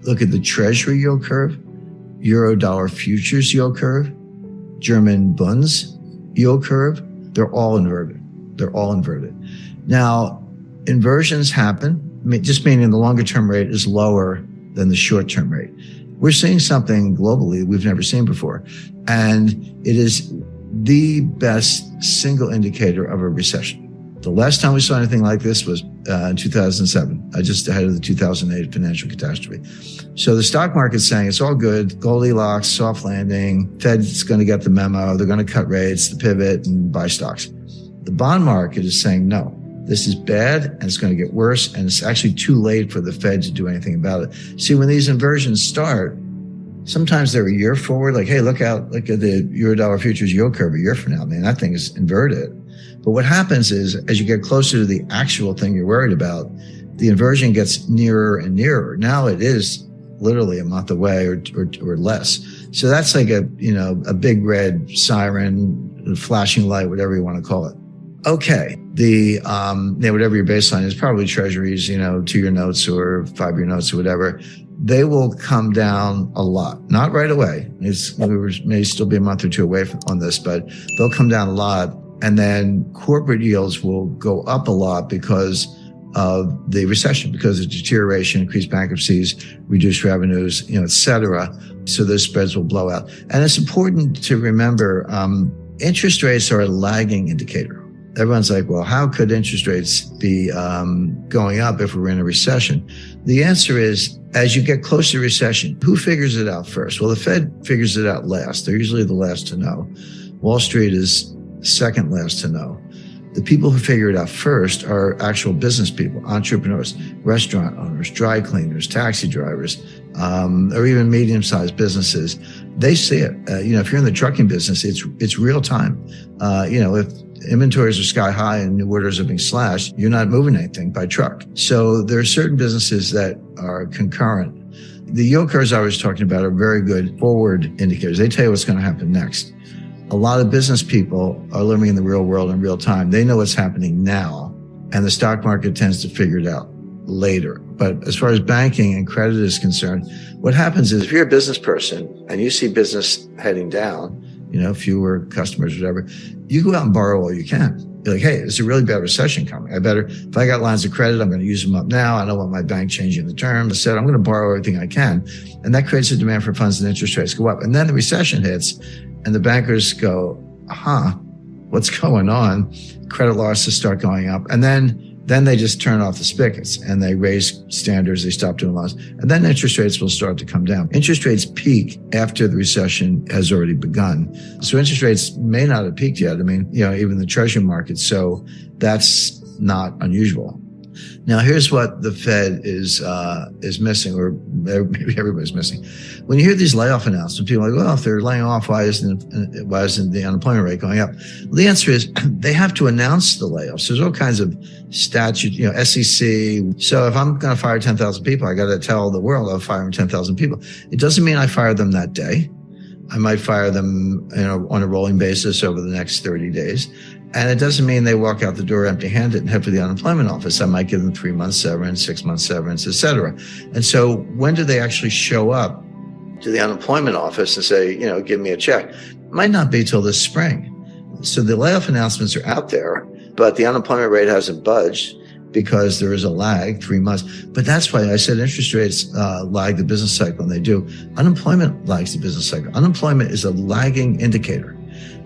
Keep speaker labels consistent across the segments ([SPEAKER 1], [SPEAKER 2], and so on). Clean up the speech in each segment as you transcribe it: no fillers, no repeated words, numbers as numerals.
[SPEAKER 1] Look at the Treasury yield curve, Eurodollar futures yield curve, German Bunds yield curve. They're all inverted. They're all inverted. Now, inversions happen, just meaning the longer term rate is lower than the short term rate. We're seeing something globally we've never seen before. And it is the best single indicator of a recession. The last time we saw anything like this was in 2007, just ahead of the 2008 financial catastrophe. So the stock market's saying it's all good, Goldilocks, soft landing, Fed's going to get the memo, they're going to cut rates, the pivot, and buy stocks. The bond market is saying, no, this is bad and it's going to get worse, and it's actually too late for the Fed to do anything about it. See, when these inversions start, sometimes they're a year forward, like, hey, look at the Eurodollar futures yield curve a year from now. Man, that thing is inverted. But what happens is, as you get closer to the actual thing you're worried about, the inversion gets nearer and nearer. Now it is literally a month away or less. So that's like a big red siren, flashing light, whatever you want to call it. Okay. Whatever your baseline is, probably treasuries, 2-year notes or 5-year notes or whatever, they will come down a lot. Not right away. We may still be a month or two away on this, but they'll come down a lot. And then corporate yields will go up a lot because of the recession, because of deterioration, increased bankruptcies, reduced revenues, et cetera. So those spreads will blow out. And it's important to remember, interest rates are a lagging indicator. Everyone's like, well, how could interest rates be going up if we're in a recession? The answer is, as you get close to recession, who figures it out first? Well, the Fed figures it out last. They're usually the last to know. Wall Street is second last to know. The people who figure it out first are actual business people, entrepreneurs, restaurant owners, dry cleaners, taxi drivers, or even medium-sized businesses. They see it. If you're in the trucking business, it's real time. If inventories are sky high and new orders are being slashed, you're not moving anything by truck. So there are certain businesses that are concurrent. The yield curves I was talking about are very good forward indicators. They tell you what's going to happen next. A lot of business people are living in the real world in real time. They know what's happening now, and the stock market tends to figure it out later. But as far as banking and credit is concerned, what happens is, if you're a business person and you see business heading down, fewer customers, whatever, you go out and borrow all you can. You're like, hey, there's a really bad recession coming. If I got lines of credit, I'm going to use them up now. I don't want my bank changing the terms. Instead, I'm going to borrow everything I can. And that creates a demand for funds, and interest rates go up. And then the recession hits, and the bankers go, what's going on? Credit losses start going up. And then they just turn off the spigots and they raise standards. They stop doing loans. And then interest rates will start to come down. Interest rates peak after the recession has already begun. So interest rates may not have peaked yet. Even the Treasury market. So that's not unusual. Now, here's what the Fed is missing, or maybe everybody's missing. When you hear these layoff announcements, people are like, well, if they're laying off, why isn't the unemployment rate going up? Well, the answer is they have to announce the layoffs. There's all kinds of statute, SEC. So if I'm going to fire 10,000 people, I got to tell the world I'm firing 10,000 people. It doesn't mean I fire them that day. I might fire them, on a rolling basis over the next 30 days. And it doesn't mean they walk out the door empty-handed and head for the unemployment office. I might give them 3 months severance, 6 months severance, et cetera. And so when do they actually show up to the unemployment office and say, give me a check? It might not be till this spring. So the layoff announcements are out there, but the unemployment rate hasn't budged because there is a lag, 3 months. But that's why I said interest rates lag the business cycle, and they do. Unemployment lags the business cycle. Unemployment is a lagging indicator.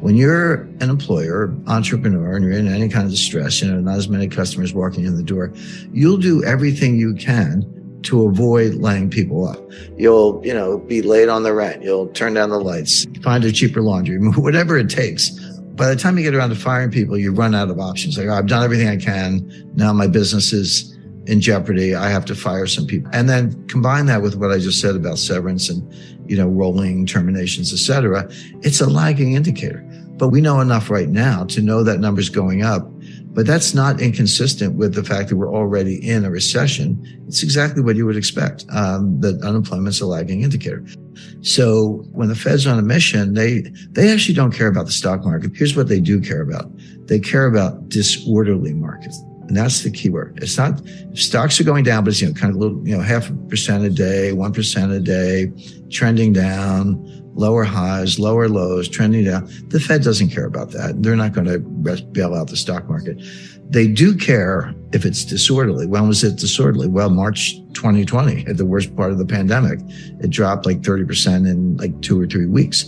[SPEAKER 1] When you're an employer, entrepreneur, and you're in any kind of distress, not as many customers walking in the door, you'll do everything you can to avoid laying people off. You'll, be late on the rent. You'll turn down the lights, find a cheaper laundry, whatever it takes. By the time you get around to firing people, you run out of options. Like, I've done everything I can. Now my business is in jeopardy. I have to fire some people. And then combine that with what I just said about severance and, rolling terminations, et cetera. It's a lagging indicator. But we know enough right now to know that number's going up. But that's not inconsistent with the fact that we're already in a recession. It's exactly what you would expect. That unemployment's a lagging indicator. So when the Fed's on a mission, they actually don't care about the stock market. Here's what they do care about. They care about disorderly markets. And that's the key word. It's not, stocks are going down, but it's, kind of little, 0.5% a day, 1% a day, trending down, lower highs, lower lows, trending down. The Fed doesn't care about that. They're not going to bail out the stock market. They do care if it's disorderly. When was it disorderly? Well, March 2020, at the worst part of the pandemic, it dropped like 30% in like 2 or 3 weeks.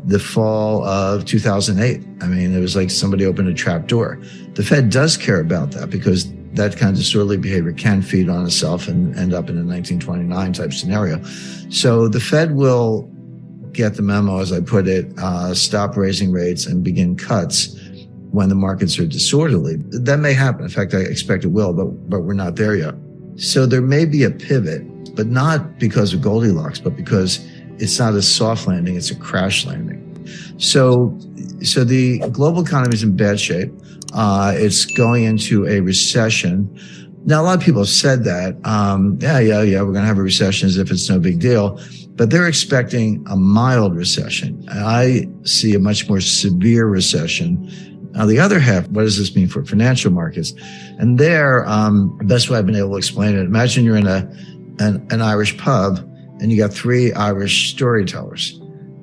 [SPEAKER 1] The fall of 2008, it was like somebody opened a trap door. The Fed does care about that because that kind of disorderly behavior can feed on itself and end up in a 1929 type scenario. So the Fed will get the memo, as I put it, stop raising rates and begin cuts when the markets are disorderly. That may happen. In fact, I expect it will, but we're not there yet. So there may be a pivot, but not because of Goldilocks, but because it's not a soft landing, it's a crash landing. So the global economy is in bad shape. It's going into a recession. Now, a lot of people have said that, we're going to have a recession as if it's no big deal, but they're expecting a mild recession. I see a much more severe recession. Now, the other half, what does this mean for financial markets? And there, the best way I've been able to explain it, imagine you're in an Irish pub and you got 3 Irish storytellers.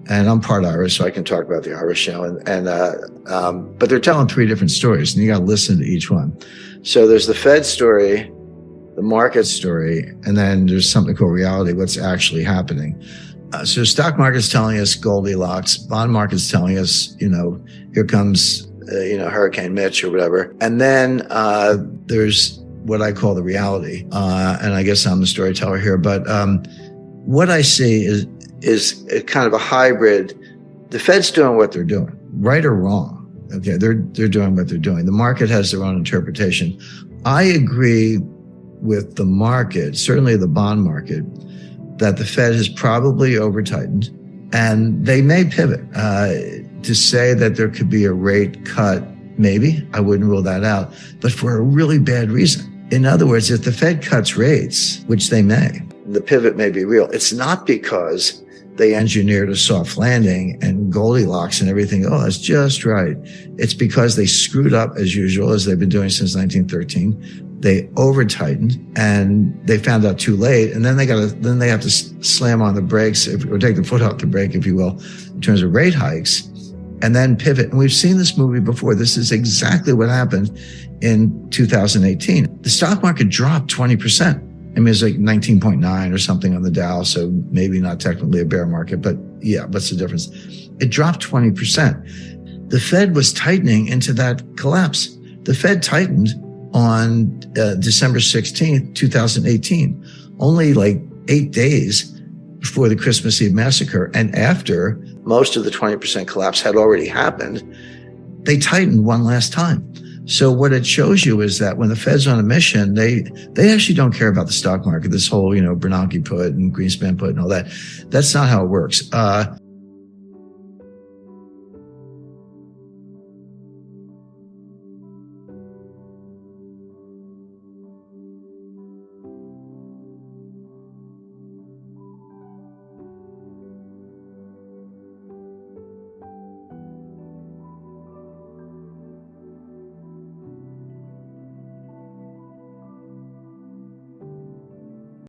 [SPEAKER 1] And I'm part Irish, so I can talk about the Irish show. But they're telling 3 different stories, and you got to listen to each one. So there's the Fed story, the market story, and then there's something called reality, what's actually happening. So stock market's telling us Goldilocks, bond market's telling us, here comes, Hurricane Mitch or whatever. And then there's what I call the reality. And I guess I'm the storyteller here, but what I see is a kind of a hybrid. The Fed's doing what they're doing, right or wrong. Okay, they're doing what they're doing. The market has their own interpretation. I agree with the market, certainly the bond market, that the Fed has probably over-tightened, and they may pivot to say that there could be a rate cut. Maybe, I wouldn't rule that out, but for a really bad reason. In other words, if the Fed cuts rates, which they may, the pivot may be real. It's not because they engineered a soft landing and Goldilocks and everything. Oh, that's just right. It's because they screwed up as usual, as they've been doing since 1913. They over tightened and they found out too late. And then they have to slam on the brakes or take the foot off the brake, if you will, in terms of rate hikes, and then pivot. And we've seen this movie before. This is exactly what happened in 2018. The stock market dropped 20%. It's like 19.9 or something on the Dow, so maybe not technically a bear market, but yeah, what's the difference? It dropped 20%. The Fed was tightening into that collapse. The Fed tightened on December 16th, 2018, only like 8 days before the Christmas Eve massacre. And after most of the 20% collapse had already happened, they tightened one last time. So what it shows you is that when the Fed's on a mission, they actually don't care about the stock market, this whole, Bernanke put and Greenspan put and all that. That's not how it works.